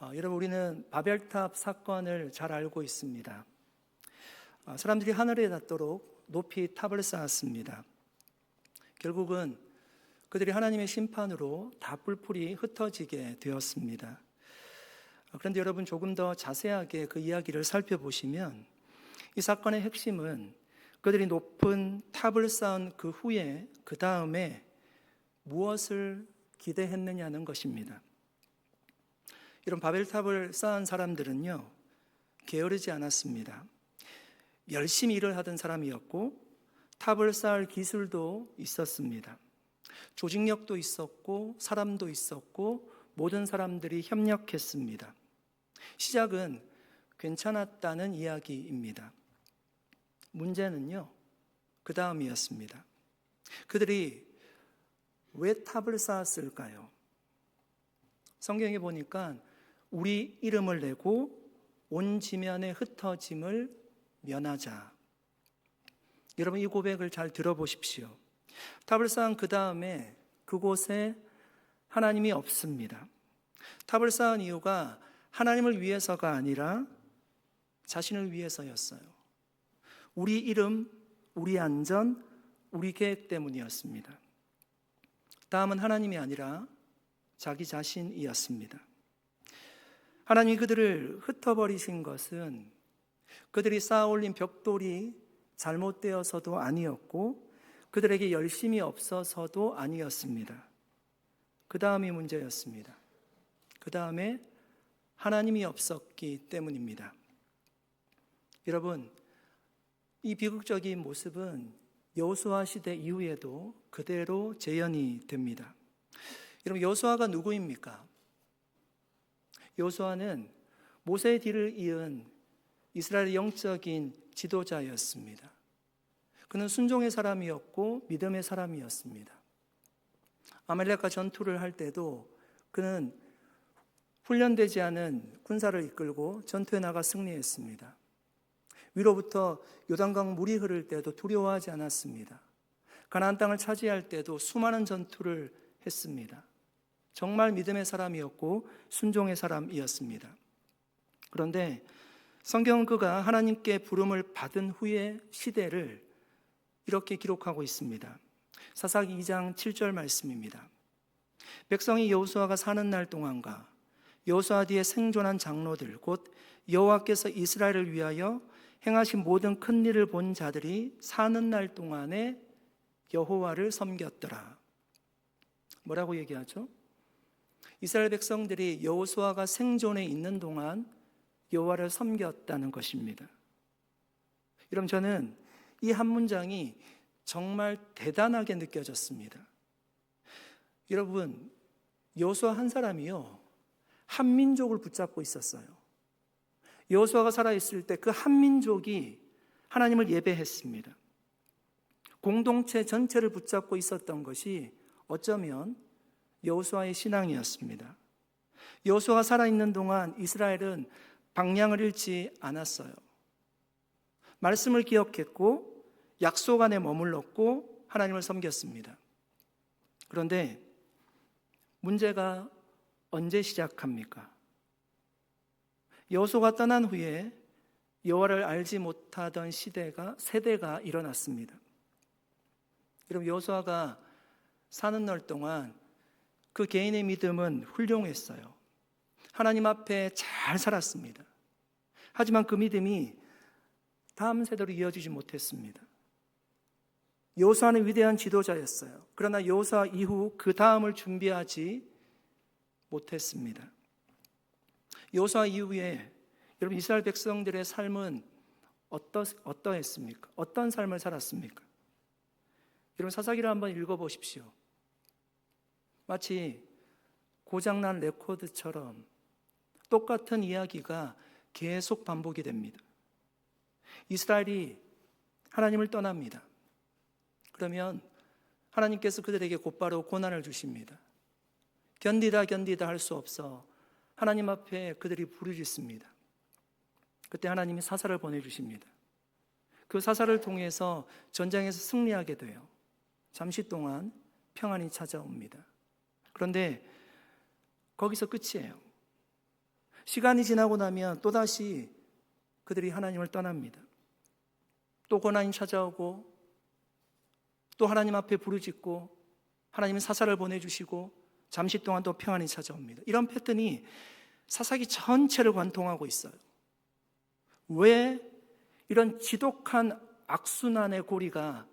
여러분, 우리는 바벨탑 사건을 잘 알고 있습니다. 사람들이 하늘에 닿도록 높이 탑을 쌓았습니다. 결국은 그들이 하나님의 심판으로 다 뿔뿔이 흩어지게 되었습니다. 그런데 여러분, 조금 더 자세하게 그 이야기를 살펴보시면 이 사건의 핵심은 그들이 높은 탑을 쌓은 그 후에 그 다음에 무엇을 기대했느냐는 것입니다. 이런 바벨탑을 쌓은 사람들은요, 게으르지 않았습니다. 열심히 일을 하던 사람이었고 탑을 쌓을 기술도 있었습니다. 조직력도 있었고 사람도 있었고 모든 사람들이 협력했습니다. 시작은 괜찮았다는 이야기입니다. 문제는요, 그 다음이었습니다. 그들이 왜 탑을 쌓았을까요? 성경에 보니까 우리 이름을 내고 온 지면에 흩어짐을 면하자. 여러분, 이 고백을 잘 들어보십시오. 탑을 쌓은 그 다음에 그곳에 하나님이 없습니다. 탑을 쌓은 이유가 하나님을 위해서가 아니라 자신을 위해서였어요. 우리 이름, 우리 안전, 우리 계획 때문이었습니다. 다음은 하나님이 아니라 자기 자신이었습니다. 하나님이 그들을 흩어버리신 것은 그들이 쌓아올린 벽돌이 잘못되어서도 아니었고 그들에게 열심이 없어서도 아니었습니다. 그 다음이 문제였습니다. 그 다음에 하나님이 없었기 때문입니다. 여러분, 이 비극적인 모습은 여호수아 시대 이후에도 그대로 재현이 됩니다. 여러분, 여호수아가 누구입니까? 여호수아는 모세의 뒤를 이은 이스라엘의 영적인 지도자였습니다. 그는 순종의 사람이었고 믿음의 사람이었습니다. 아말렉과 전투를 할 때도 그는 훈련되지 않은 군사를 이끌고 전투에 나가 승리했습니다. 위로부터 요단강 물이 흐를 때도 두려워하지 않았습니다. 가나안 땅을 차지할 때도 수많은 전투를 했습니다. 정말 믿음의 사람이었고 순종의 사람이었습니다. 그런데 성경은 그가 하나님께 부름을 받은 후의 시대를 이렇게 기록하고 있습니다. 사사기 2장 7절 말씀입니다. 백성이 여호수아가 사는 날 동안과 여호수아 뒤에 생존한 장로들 곧 여호와께서 이스라엘을 위하여 행하신 모든 큰 일을 본 자들이 사는 날 동안에 여호와를 섬겼더라. 뭐라고 얘기하죠? 이스라엘 백성들이 여호수아가 생존해 있는 동안 여호와를 섬겼다는 것입니다. 여러분, 저는 이 한 문장이 정말 대단하게 느껴졌습니다. 여러분, 여호수아 한 사람이요, 한 민족을 붙잡고 있었어요. 여호수아가 살아있을 때 그 한 민족이 하나님을 예배했습니다. 공동체 전체를 붙잡고 있었던 것이 어쩌면 여호수아의 신앙이었습니다. 여호수아가 살아있는 동안 이스라엘은 방향을 잃지 않았어요. 말씀을 기억했고 약속 안에 머물렀고 하나님을 섬겼습니다. 그런데 문제가 언제 시작합니까? 여호수아가 떠난 후에 여호와를 알지 못하던 세대가 일어났습니다. 여러분, 여호수아가 사는 날 동안 그 개인의 믿음은 훌륭했어요. 하나님 앞에 잘 살았습니다. 하지만 그 믿음이 다음 세대로 이어지지 못했습니다. 여호수아는 위대한 지도자였어요. 그러나 여호수아 이후 그 다음을 준비하지 못했습니다. 여호수아 이후에 여러분, 이스라엘 백성들의 삶은 어떠했습니까? 어떤 삶을 살았습니까? 여러분, 사사기를 한번 읽어보십시오. 마치 고장난 레코드처럼 똑같은 이야기가 계속 반복이 됩니다. 이스라엘이 하나님을 떠납니다. 그러면 하나님께서 그들에게 곧바로 고난을 주십니다. 견디다 할 수 없어 하나님 앞에 그들이 부르짖습니다. 그때 하나님이 사사를 보내주십니다. 그 사사를 통해서 전장에서 승리하게 돼요. 잠시 동안 평안이 찾아옵니다. 그런데 거기서 끝이에요. 시간이 지나고 나면 또다시 그들이 하나님을 떠납니다. 또 고난이 찾아오고 또 하나님 앞에 부르짖고 하나님은 사사를 보내주시고 잠시 동안 또 평안이 찾아옵니다. 이런 패턴이 사사기 전체를 관통하고 있어요. 왜 이런 지독한 악순환의 고리가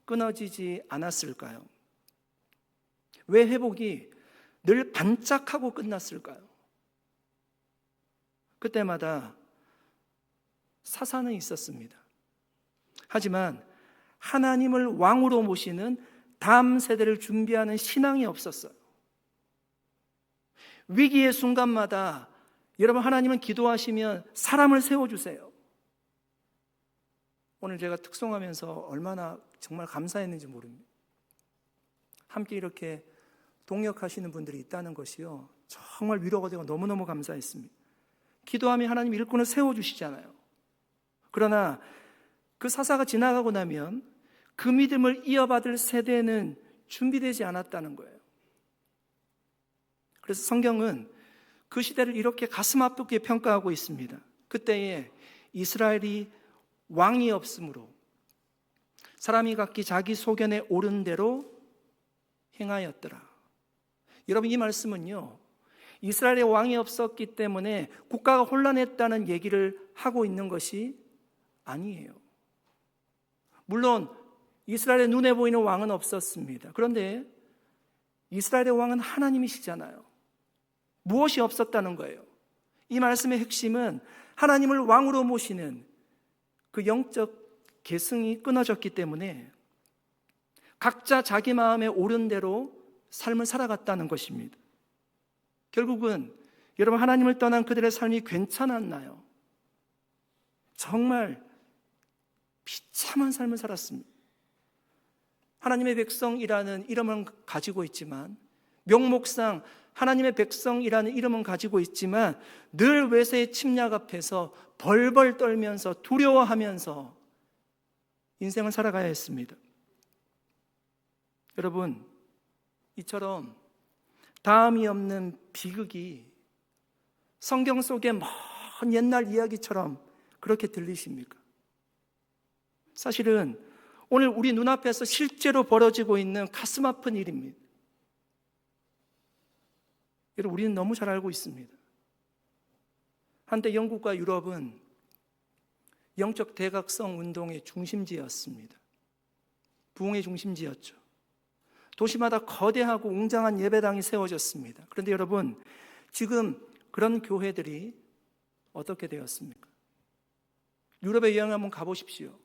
끊어지지 않았을까요? 왜 회복이 늘 반짝하고 끝났을까요? 그때마다 사사는 있었습니다. 하지만 하나님을 왕으로 모시는 다음 세대를 준비하는 신앙이 없었어요. 위기의 순간마다 여러분, 하나님은 기도하시면 사람을 세워주세요. 오늘 제가 특송하면서 얼마나 정말 감사했는지 모릅니다. 함께 이렇게 동역하시는 분들이 있다는 것이요, 정말 위로가 되고 너무너무 감사했습니다. 기도하면 하나님 일꾼을 세워주시잖아요. 그러나 그 사사가 지나가고 나면 그 믿음을 이어받을 세대는 준비되지 않았다는 거예요. 그래서 성경은 그 시대를 이렇게 가슴 아프게 평가하고 있습니다. 그때에 이스라엘이 왕이 없으므로 사람이 각기 자기 소견에 옳은 대로 행하였더라. 여러분, 이 말씀은요, 이스라엘의 왕이 없었기 때문에 국가가 혼란했다는 얘기를 하고 있는 것이 아니에요. 물론 이스라엘의 눈에 보이는 왕은 없었습니다. 그런데 이스라엘의 왕은 하나님이시잖아요. 무엇이 없었다는 거예요? 이 말씀의 핵심은 하나님을 왕으로 모시는 그 영적 계승이 끊어졌기 때문에 각자 자기 마음에 옳은 대로 삶을 살아갔다는 것입니다. 결국은 여러분, 하나님을 떠난 그들의 삶이 괜찮았나요? 정말 비참한 삶을 살았습니다. 하나님의 백성이라는 이름은 가지고 있지만, 명목상 하나님의 백성이라는 이름은 가지고 있지만 늘 외세의 침략 앞에서 벌벌 떨면서 두려워하면서 인생을 살아가야 했습니다. 여러분, 이처럼 다음이 없는 비극이 성경 속의 먼 옛날 이야기처럼 그렇게 들리십니까? 사실은 오늘 우리 눈앞에서 실제로 벌어지고 있는 가슴 아픈 일입니다. 여러분, 우리는 너무 잘 알고 있습니다. 한때 영국과 유럽은 영적 대각성 운동의 중심지였습니다. 부흥의 중심지였죠. 도시마다 거대하고 웅장한 예배당이 세워졌습니다. 그런데 여러분, 지금 그런 교회들이 어떻게 되었습니까? 유럽에 여행 한번 가보십시오.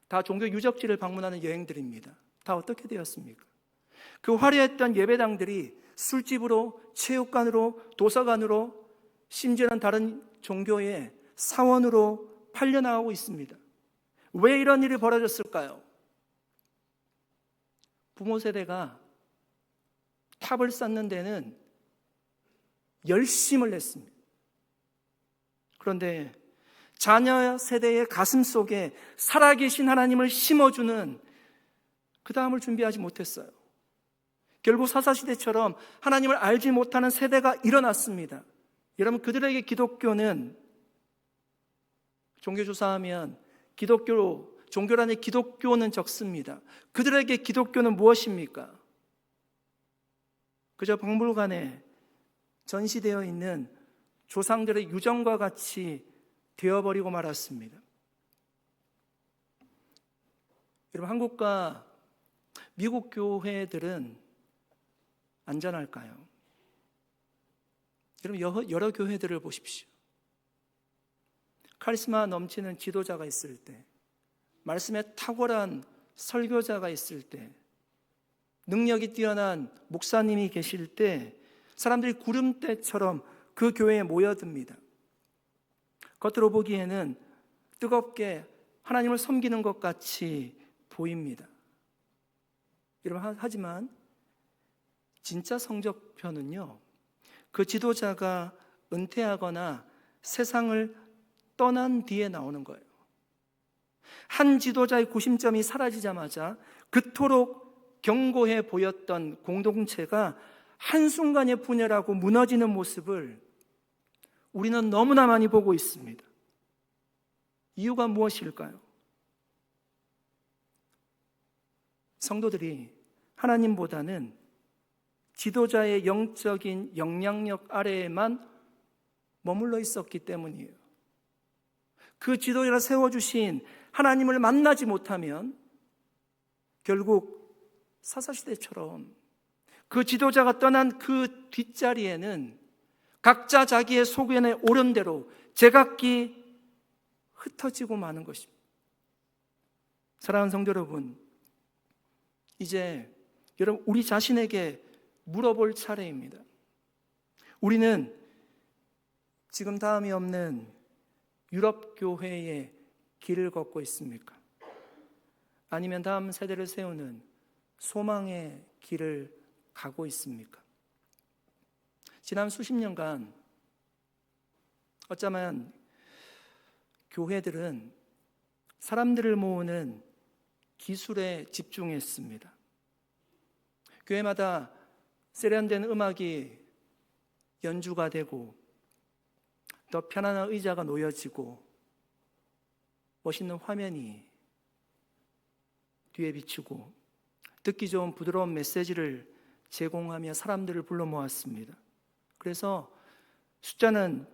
다 종교 유적지를 방문하는 여행들입니다. 다 어떻게 되었습니까? 그 화려했던 예배당들이 술집으로, 체육관으로, 도서관으로, 심지어는 다른 종교의 사원으로 팔려나가고 있습니다. 왜 이런 일이 벌어졌을까요? 부모 세대가 탑을 쌓는 데는 열심을 냈습니다. 그런데 자녀 세대의 가슴 속에 살아계신 하나님을 심어주는 그 다음을 준비하지 못했어요. 결국 사사시대처럼 하나님을 알지 못하는 세대가 일어났습니다. 여러분, 그들에게 기독교는, 종교조사하면 종교란에 기독교는 적습니다. 그들에게 기독교는 무엇입니까? 그저 박물관에 전시되어 있는 조상들의 유정과 같이 되어버리고 말았습니다. 여러분, 한국과 미국 교회들은 안전할까요? 여러분, 여러 교회들을 보십시오. 카리스마 넘치는 지도자가 있을 때, 말씀에 탁월한 설교자가 있을 때, 능력이 뛰어난 목사님이 계실 때 사람들이 구름대처럼 그 교회에 모여듭니다. 겉으로 보기에는 뜨겁게 하나님을 섬기는 것 같이 보입니다. 여러분, 하지만 진짜 성적표는요, 그 지도자가 은퇴하거나 세상을 떠난 뒤에 나오는 거예요. 한 지도자의 구심점이 사라지자마자 그토록 견고해 보였던 공동체가 한순간에 분열하고 무너지는 모습을 우리는 너무나 많이 보고 있습니다. 이유가 무엇일까요? 성도들이 하나님보다는 지도자의 영적인 영향력 아래에만 머물러 있었기 때문이에요. 그 지도자가 세워주신 하나님을 만나지 못하면 결국 사사시대처럼 그 지도자가 떠난 그 뒷자리에는 각자 자기의 소견에 옳은 대로 제각기 흩어지고 마는 것입니다. 사랑하는 성도 여러분, 이제 여러분 우리 자신에게 물어볼 차례입니다. 우리는 지금 다음이 없는 유럽 교회의 길을 걷고 있습니까? 아니면 다음 세대를 세우는 소망의 길을 가고 있습니까? 지난 수십 년간 어쩌면 교회들은 사람들을 모으는 기술에 집중했습니다. 교회마다 세련된 음악이 연주가 되고 더 편안한 의자가 놓여지고 멋있는 화면이 뒤에 비추고 듣기 좋은 부드러운 메시지를 제공하며 사람들을 불러 모았습니다. 그래서 숫자는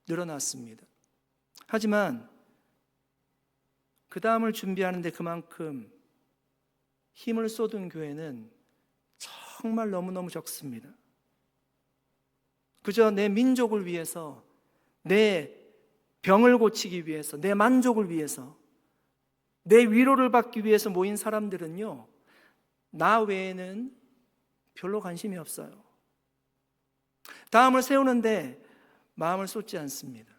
늘어났습니다. 하지만 그 다음을 준비하는데 그만큼 힘을 쏟은 교회는 정말 너무너무 적습니다. 그저 내 민족을 위해서, 내 병을 고치기 위해서, 내 만족을 위해서, 내 위로를 받기 위해서 모인 사람들은요, 나 외에는 별로 관심이 없어요. 다음을 세우는데 마음을 쏟지 않습니다.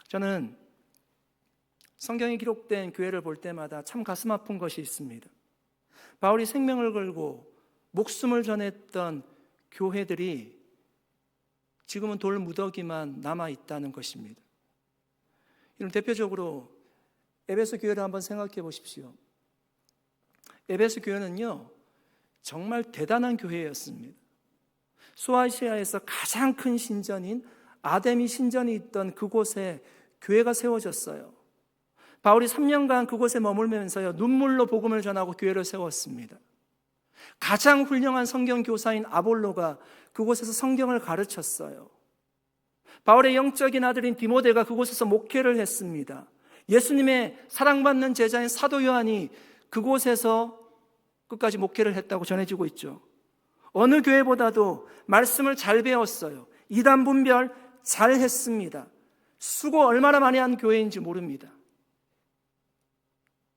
저는 성경에 기록된 교회를 볼 때마다 참 가슴 아픈 것이 있습니다. 바울이 생명을 걸고 목숨을 전했던 교회들이 지금은 돌무더기만 남아있다는 것입니다. 이런 대표적으로 에베소 교회를 한번 생각해 보십시오. 에베소 교회는요, 정말 대단한 교회였습니다. 소아시아에서 가장 큰 신전인 아데미 신전이 있던 그곳에 교회가 세워졌어요. 바울이 3년간 그곳에 머물면서요, 눈물로 복음을 전하고 교회를 세웠습니다. 가장 훌륭한 성경 교사인 아볼로가 그곳에서 성경을 가르쳤어요. 바울의 영적인 아들인 디모데가 그곳에서 목회를 했습니다. 예수님의 사랑받는 제자인 사도 요한이 그곳에서 끝까지 목회를 했다고 전해지고 있죠. 어느 교회보다도 말씀을 잘 배웠어요. 이단 분별 잘 했습니다. 수고 얼마나 많이 한 교회인지 모릅니다.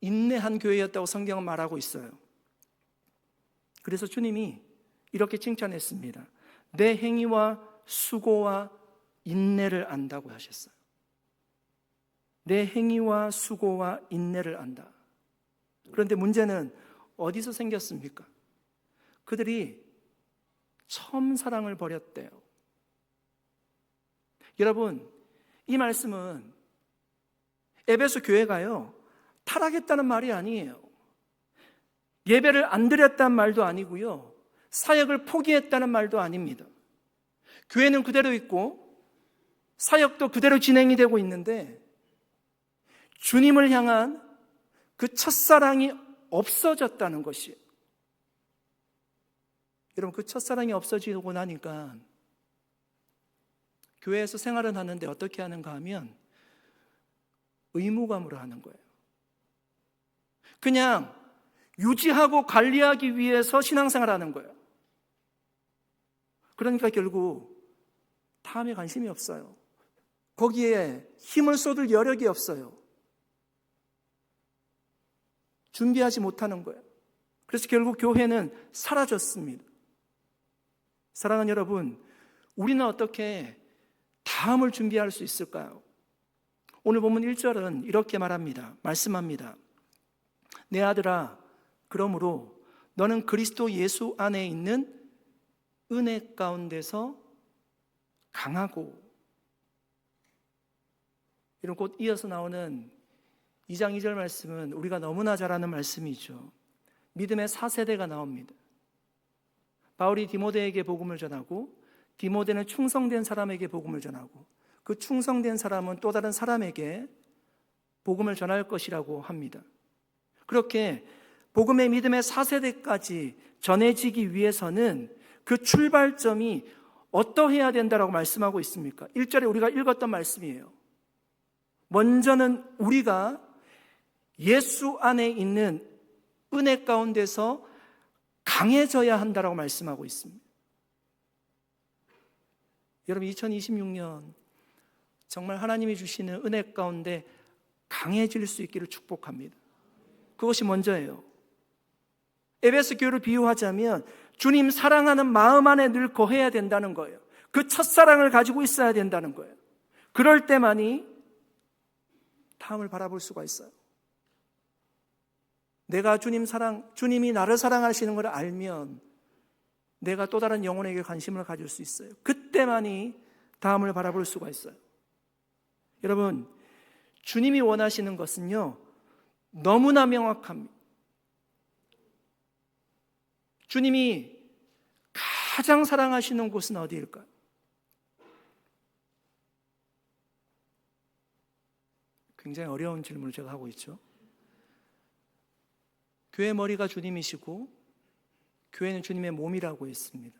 인내한 교회였다고 성경은 말하고 있어요. 그래서 주님이 이렇게 칭찬했습니다. 내 행위와 수고와 인내를 안다고 하셨어요. 내 행위와 수고와 인내를 안다. 그런데 문제는 어디서 생겼습니까? 그들이 처음 사랑을 버렸대요. 여러분, 이 말씀은 에베소 교회가요, 타락했다는 말이 아니에요. 예배를 안 드렸다는 말도 아니고요, 사역을 포기했다는 말도 아닙니다. 교회는 그대로 있고 사역도 그대로 진행이 되고 있는데 주님을 향한 그 첫사랑이 없어졌다는 것이에요. 여러분, 그 첫사랑이 없어지고 나니까 교회에서 생활을 하는데 어떻게 하는가 하면 의무감으로 하는 거예요. 그냥 유지하고 관리하기 위해서 신앙생활을 하는 거예요. 그러니까 결국 다음에 관심이 없어요. 거기에 힘을 쏟을 여력이 없어요. 준비하지 못하는 거예요. 그래서 결국 교회는 사라졌습니다. 사랑하는 여러분, 우리는 어떻게 다음을 준비할 수 있을까요? 오늘 본문 1절은 이렇게 말합니다. 말씀합니다. 내 아들아, 그러므로 너는 그리스도 예수 안에 있는 은혜 가운데서 강하고, 이런 곧 이어서 나오는 2장 2절 말씀은 우리가 너무나 잘 아는 말씀이죠. 믿음의 4세대가 나옵니다. 바울이 디모데에게 복음을 전하고 디모데는 충성된 사람에게 복음을 전하고 그 충성된 사람은 또 다른 사람에게 복음을 전할 것이라고 합니다. 그렇게 복음의 믿음의 4세대까지 전해지기 위해서는 그 출발점이 어떠해야 된다라고 말씀하고 있습니까? 1절에 우리가 읽었던 말씀이에요. 먼저는 우리가 예수 안에 있는 은혜 가운데서 강해져야 한다라고 말씀하고 있습니다. 여러분, 2026년 정말 하나님이 주시는 은혜 가운데 강해질 수 있기를 축복합니다. 그것이 먼저예요. 에베소 교회를 비유하자면 주님 사랑하는 마음 안에 늘 거해야 된다는 거예요. 그 첫사랑을 가지고 있어야 된다는 거예요. 그럴 때만이 다음을 바라볼 수가 있어요. 내가 주님이 나를 사랑하시는 걸 알면 내가 또 다른 영혼에게 관심을 가질 수 있어요. 그때만이 다음을 바라볼 수가 있어요. 여러분, 주님이 원하시는 것은요, 너무나 명확합니다. 주님이 가장 사랑하시는 곳은 어디일까요? 굉장히 어려운 질문을 제가 하고 있죠. 교회 머리가 주님이시고 교회는 주님의 몸이라고 했습니다.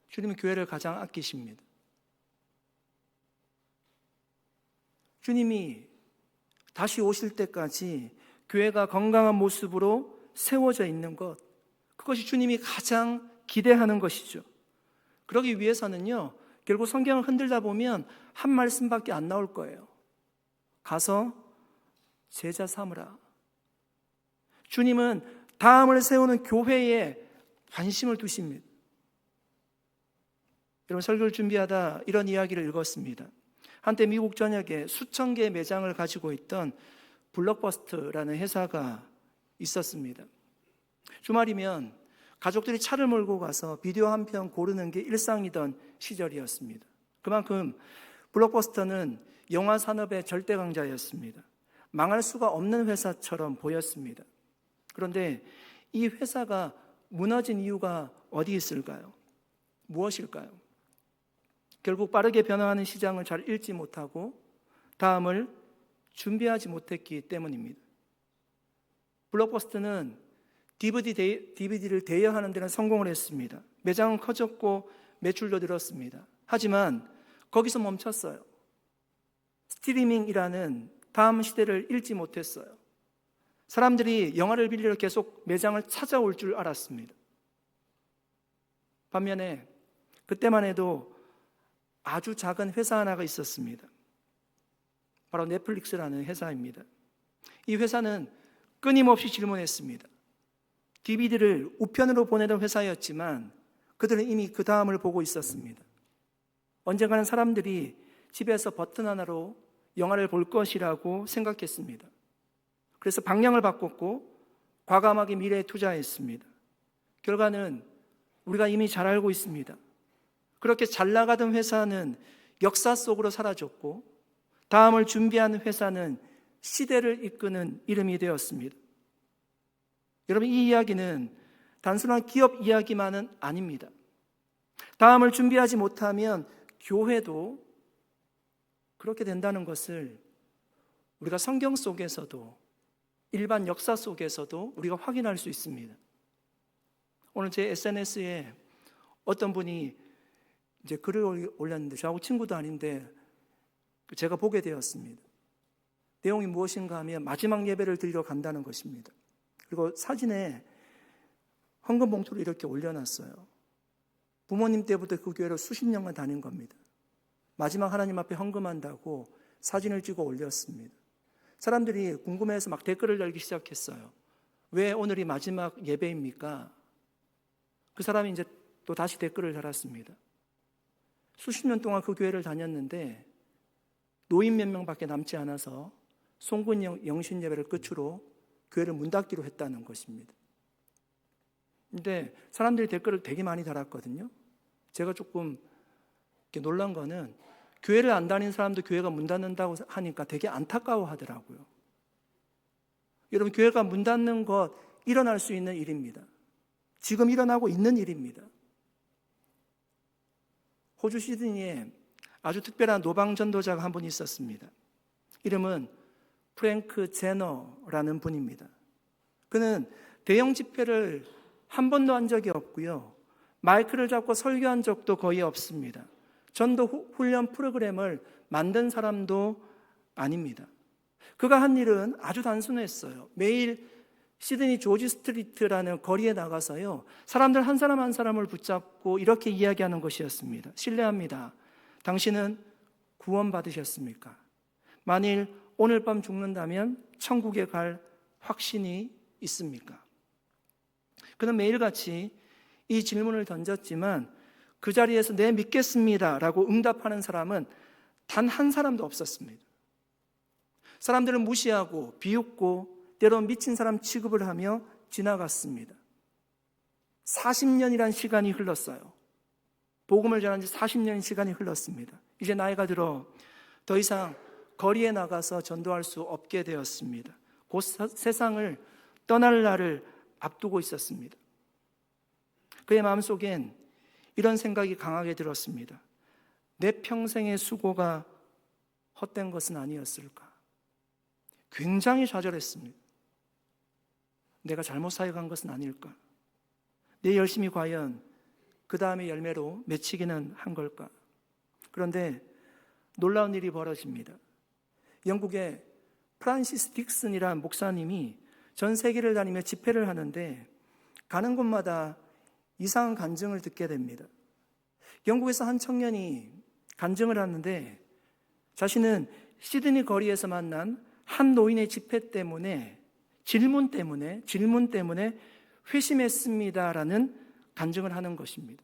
주님은 교회를 가장 아끼십니다. 주님이 다시 오실 때까지 교회가 건강한 모습으로 세워져 있는 것, 그것이 주님이 가장 기대하는 것이죠. 그러기 위해서는요, 결국 성경을 흔들다 보면 한 말씀밖에 안 나올 거예요. 가서 제자 삼으라. 주님은 다음을 세우는 교회에 관심을 두십니다. 여러분, 설교를 준비하다 이런 이야기를 읽었습니다. 한때 미국 전역에 수천 개의 매장을 가지고 있던 블록버스터라는 회사가 있었습니다. 주말이면 가족들이 차를 몰고 가서 비디오 한 편 고르는 게 일상이던 시절이었습니다. 그만큼 블록버스터는 영화 산업의 절대 강자였습니다. 망할 수가 없는 회사처럼 보였습니다. 그런데 이 회사가 무너진 이유가 어디 있을까요? 무엇일까요? 결국 빠르게 변화하는 시장을 잘 읽지 못하고 다음을 준비하지 못했기 때문입니다. 블록버스터는 DVD를 대여하는 데는 성공을 했습니다. 매장은 커졌고 매출도 늘었습니다. 하지만 거기서 멈췄어요. 스트리밍이라는 다음 시대를 읽지 못했어요. 사람들이 영화를 빌리러 계속 매장을 찾아올 줄 알았습니다. 반면에 그때만 해도 아주 작은 회사 하나가 있었습니다. 바로 넷플릭스라는 회사입니다. 이 회사는 끊임없이 질문했습니다. DVD를 우편으로 보내던 회사였지만 그들은 이미 그 다음을 보고 있었습니다. 언젠가는 사람들이 집에서 버튼 하나로 영화를 볼 것이라고 생각했습니다. 그래서 방향을 바꿨고 과감하게 미래에 투자했습니다. 결과는 우리가 이미 잘 알고 있습니다. 그렇게 잘 나가던 회사는 역사 속으로 사라졌고 다음을 준비하는 회사는 시대를 이끄는 이름이 되었습니다. 여러분, 이 이야기는 단순한 기업 이야기만은 아닙니다. 다음을 준비하지 못하면 교회도 그렇게 된다는 것을 우리가 성경 속에서도 일반 역사 속에서도 우리가 확인할 수 있습니다. 오늘 제 SNS에 어떤 분이 이제 글을 올렸는데 저하고 친구도 아닌데 제가 보게 되었습니다. 내용이 무엇인가 하면 마지막 예배를 드리러 간다는 것입니다. 그리고 사진에 헌금 봉투를 이렇게 올려놨어요. 부모님 때부터 그 교회를 수십 년간 다닌 겁니다. 마지막 하나님 앞에 헌금한다고 사진을 찍어 올렸습니다. 사람들이 궁금해서 막 댓글을 달기 시작했어요. 왜 오늘이 마지막 예배입니까? 그 사람이 이제 또 다시 댓글을 달았습니다. 수십 년 동안 그 교회를 다녔는데 노인 몇 명밖에 남지 않아서 송군 영신 예배를 끝으로 교회를 문 닫기로 했다는 것입니다. 근데 사람들이 댓글을 되게 많이 달았거든요. 제가 조금 놀란 거는 교회를 안 다니는 사람도 교회가 문 닫는다고 하니까 되게 안타까워 하더라고요. 여러분, 교회가 문 닫는 것 일어날 수 있는 일입니다. 지금 일어나고 있는 일입니다. 호주 시드니에 아주 특별한 노방 전도자가 한 분 있었습니다. 이름은 프랭크 제너라는 분입니다. 그는 대형 집회를 한 번도 한 적이 없고요. 마이크를 잡고 설교한 적도 거의 없습니다. 전도 훈련 프로그램을 만든 사람도 아닙니다. 그가 한 일은 아주 단순했어요. 매일 시드니 조지 스트리트라는 거리에 나가서요, 사람들 한 사람 한 사람을 붙잡고 이렇게 이야기하는 것이었습니다. 실례합니다. 당신은 구원받으셨습니까? 만일 오늘 밤 죽는다면 천국에 갈 확신이 있습니까? 그는 매일같이 이 질문을 던졌지만 그 자리에서 네, 믿겠습니다 라고 응답하는 사람은 단 한 사람도 없었습니다. 사람들을 무시하고 비웃고 때론 미친 사람 취급을 하며 지나갔습니다. 40년이란 시간이 흘렀어요. 복음을 전한 지 40년 시간이 흘렀습니다. 이제 나이가 들어 더 이상 거리에 나가서 전도할 수 없게 되었습니다. 곧 세상을 떠날 날을 앞두고 있었습니다. 그의 마음속엔 이런 생각이 강하게 들었습니다. 내 평생의 수고가 헛된 것은 아니었을까? 굉장히 좌절했습니다. 내가 잘못 사역한 것은 아닐까? 내 열심이 과연 그 다음의 열매로 맺히기는 한 걸까? 그런데 놀라운 일이 벌어집니다. 영국의 프란시스 딕슨이라는 목사님이 전 세계를 다니며 집회를 하는데 가는 곳마다 이상한 간증을 듣게 됩니다. 영국에서 한 청년이 간증을 하는데 자신은 시드니 거리에서 만난 한 노인의 집회 때문에 질문 때문에 회심했습니다라는 간증을 하는 것입니다.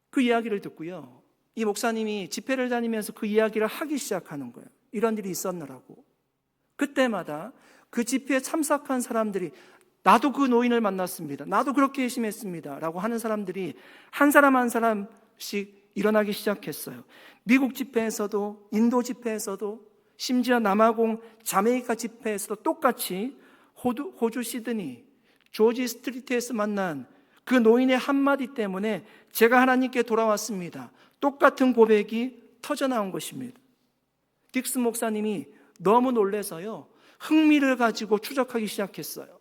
그 이야기를 듣고요, 이 목사님이 집회를 다니면서 그 이야기를 하기 시작하는 거예요. 이런 일이 있었느라고. 그때마다 그 집회에 참석한 사람들이 나도 그 노인을 만났습니다, 나도 그렇게 회심했습니다 라고 하는 사람들이 한 사람 한 사람씩 일어나기 시작했어요. 미국 집회에서도, 인도 집회에서도, 심지어 남아공 자메이카 집회에서도 똑같이 호주 시드니 조지 스트리트에서 만난 그 노인의 한마디 때문에 제가 하나님께 돌아왔습니다, 똑같은 고백이 터져나온 것입니다. 딕슨 목사님이 너무 놀라서요, 흥미를 가지고 추적하기 시작했어요.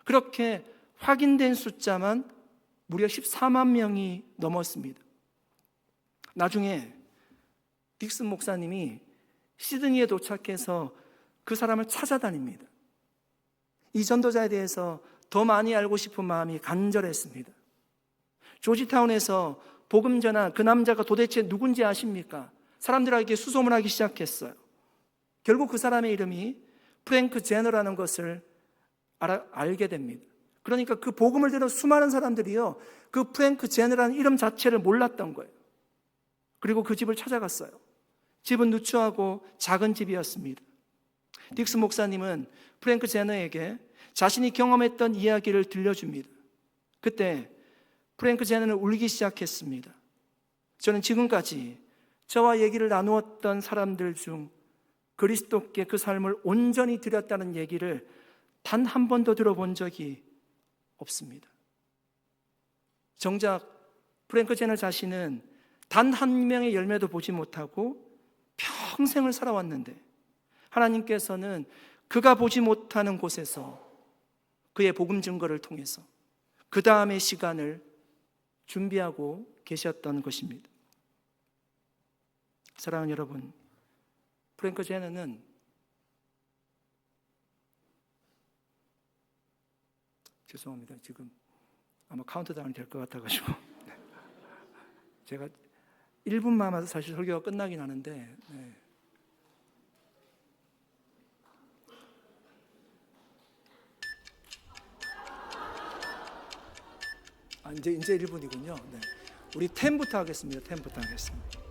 그렇게 확인된 숫자만 무려 14만 명이 넘었습니다. 나중에 딕슨 목사님이 시드니에 도착해서 그 사람을 찾아다닙니다. 이 전도자에 대해서 더 많이 알고 싶은 마음이 간절했습니다. 조지타운에서 복음 전한 그 남자가 도대체 누군지 아십니까? 사람들에게 수소문하기 시작했어요. 결국 그 사람의 이름이 프랭크 제너라는 것을 알게 됩니다. 그러니까 그 복음을 들은 수많은 사람들이요, 그 프랭크 제너라는 이름 자체를 몰랐던 거예요. 그리고 그 집을 찾아갔어요. 집은 누추하고 작은 집이었습니다. 딕슨 목사님은 프랭크 제너에게 자신이 경험했던 이야기를 들려줍니다. 그때 프랭크 제너는 울기 시작했습니다. 저는 지금까지 저와 얘기를 나누었던 사람들 중 그리스도께 그 삶을 온전히 드렸다는 얘기를 단 한 번도 들어본 적이 없습니다. 정작 프랭크 제너 자신은 단 한 명의 열매도 보지 못하고 평생을 살아왔는데 하나님께서는 그가 보지 못하는 곳에서 그의 복음 증거를 통해서 그 다음의 시간을 준비하고 계셨던 것입니다. 사랑하는 여러분, 프랭크 제너는 죄송합니다. 지금 아마 카운트다운이 될 것 같아가지고 제가 1분만 남아서 사실 설교가 끝나긴 하는데 이제 1분이군요. 우리 10부터 하겠습니다. 10부터 하겠습니다.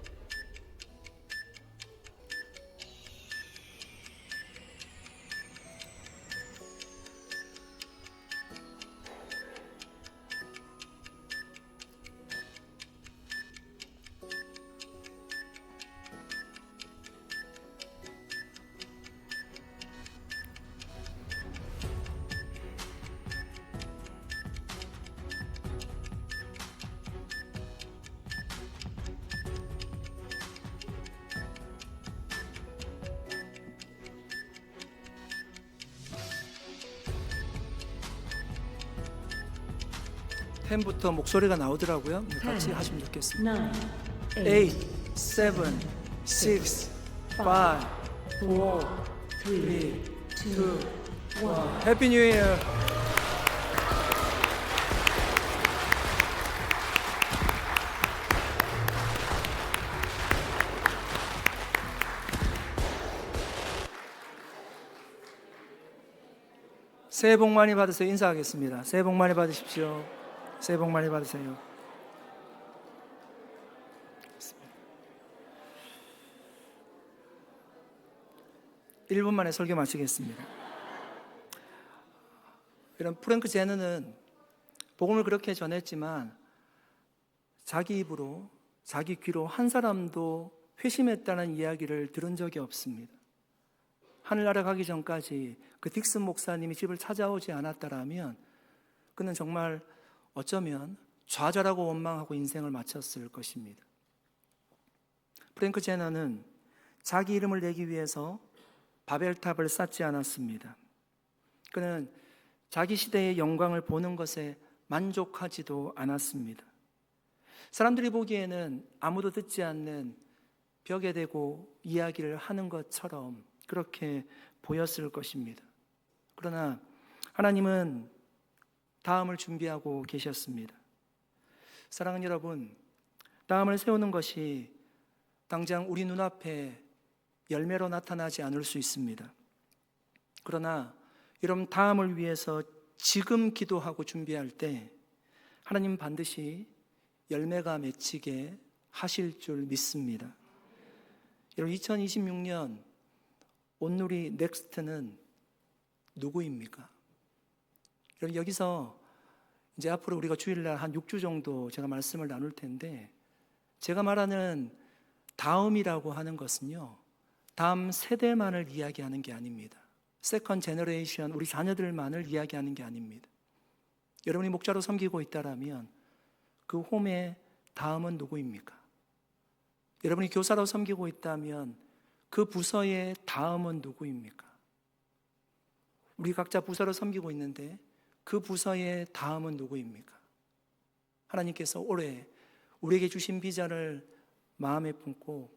10부터 목소리가 나오더라고요. 같이 10, 하시면 좋겠습니다. 9, 8, 8, 7, 6, 5, 4, 3, 2, 1. 해피 뉴 이어. 새해 복 많이 받으세요. 인사하겠습니다. 새해 복 많이 받으십시오. 새해 복 많이 받으세요. 1분 만에 설교 마치겠습니다. 이런 프랭크 제너는 복음을 그렇게 전했지만 자기 입으로, 자기 귀로 한 사람도 회심했다는 이야기를 들은 적이 없습니다. 하늘나라 가기 전까지 그 딕슨 목사님이 집을 찾아오지 않았다라면 그는 정말 어쩌면 좌절하고 원망하고 인생을 마쳤을 것입니다. 프랭크 제너는 자기 이름을 내기 위해서 바벨탑을 쌓지 않았습니다. 그는 자기 시대의 영광을 보는 것에 만족하지도 않았습니다. 사람들이 보기에는 아무도 듣지 않는 벽에 대고 이야기를 하는 것처럼 그렇게 보였을 것입니다. 그러나 하나님은 다음을 준비하고 계셨습니다. 사랑하는 여러분, 다음을 세우는 것이 당장 우리 눈앞에 열매로 나타나지 않을 수 있습니다. 그러나 여러분, 다음을 위해서 지금 기도하고 준비할 때 하나님 반드시 열매가 맺히게 하실 줄 믿습니다. 여러분, 2026년 온누리 넥스트는 누구입니까? 여러분, 여기서 이제 앞으로 우리가 주일날 한 6주 정도 제가 말씀을 나눌 텐데, 제가 말하는 다음이라고 하는 것은요, 다음 세대만을 이야기하는 게 아닙니다. 세컨 제너레이션, 우리 자녀들만을 이야기하는 게 아닙니다. 여러분이 목자로 섬기고 있다라면 그 홈의 다음은 누구입니까? 여러분이 교사로 섬기고 있다면 그 부서의 다음은 누구입니까? 우리 각자 부서로 섬기고 있는데 그 부서의 다음은 누구입니까? 하나님께서 올해 우리에게 주신 비전을 마음에 품고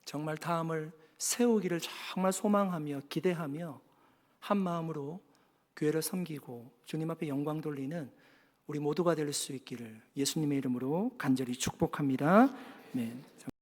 정말 다음을 세우기를 정말 소망하며 기대하며 한 마음으로 교회를 섬기고 주님 앞에 영광 돌리는 우리 모두가 될 수 있기를 예수님의 이름으로 간절히 축복합니다. 아멘.